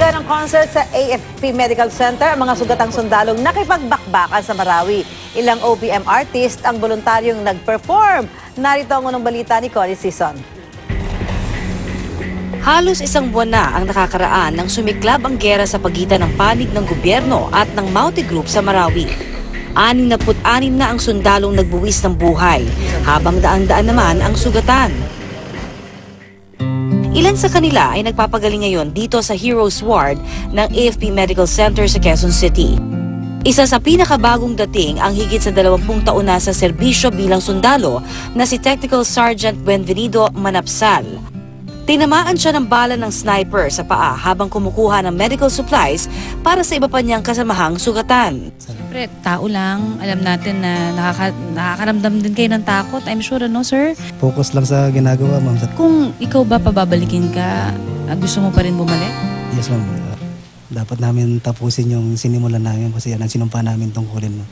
Pinakinggan ang concert sa AFP Medical Center ang mga sugatang sundalong nakipagbakbakan sa Marawi. Ilang OPM artist ang voluntaryong nag-perform. Narito ang unang balita ni Cory Sison. Halos isang buwan na ang nakakaraan nang sumiklab ang giyera sa pagitan ng panig ng gobyerno at ng Mountie Group sa Marawi. 66 na ang sundalong nagbuwis ng buhay, habang daan-daan naman ang sugatan. Ilan sa kanila ay nagpapagaling ngayon dito sa Heroes Ward ng AFP Medical Center sa Quezon City. Isa sa pinakabagong dating ang higit sa 20 taon na sa serbisyo bilang sundalo na si Technical Sergeant Buenvenido Manapsal. Tinamaan siya ng bala ng sniper sa paa habang kumukuha ng medical supplies para sa iba pa niyang kasamahang sugatan. Siyempre, tao lang. Alam natin na nakakaramdam din kayo ng takot. I'm sure, no, sir? Focus lang sa ginagawa, ma'am. Kung ikaw ba pababalikin ka, gusto mo pa rin bumalik? Yes, ma'am. Dapat namin tapusin yung sinimulan namin kasi yan ang sinumpa namin tungkulin, ma'am.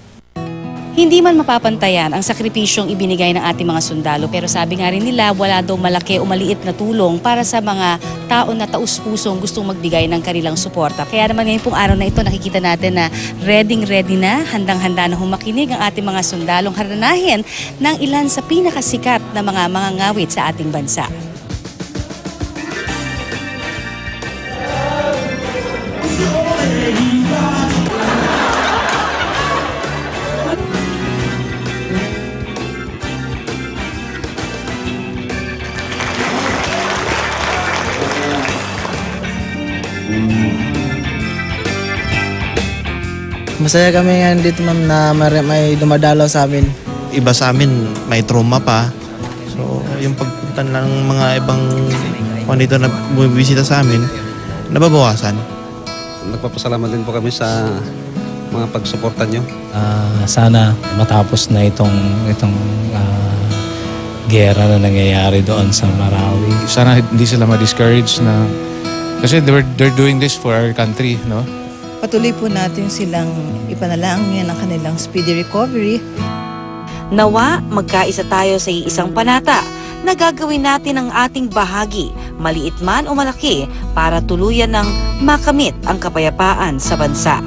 Hindi man mapapantayan ang sakripisyong ibinigay ng ating mga sundalo, pero sabi nga rin nila wala daw malaki o maliit na tulong para sa mga tao na taus-pusong gustong magbigay ng kanilang suporta. Kaya naman ngayon pong araw na ito nakikita natin na ready na, handang-handa na humakinig ang ating mga sundalong haranahin ng ilan sa pinakasikat na mga ngawit sa ating bansa. Masaya kami ngayon dito, ma'am, na may dumadalaw sa amin. Iba sa amin, may trauma pa. So, yung pagpunta ng mga ibang dito na bumibisita sa amin, nababawasan. Nagpapasalamat din po kami sa mga pagsuporta nyo. Sana matapos na itong giyera na nangyayari doon sa Marawi. Sana hindi sila ma-discourage na kasi they're doing this for our country, no? Patuloy po natin silang ipanalangin ang kanilang speedy recovery. Nawa, magkaisa tayo sa iisang panata na gagawin natin ang ating bahagi, maliit man o malaki, para tuluyan ng makamit ang kapayapaan sa bansa.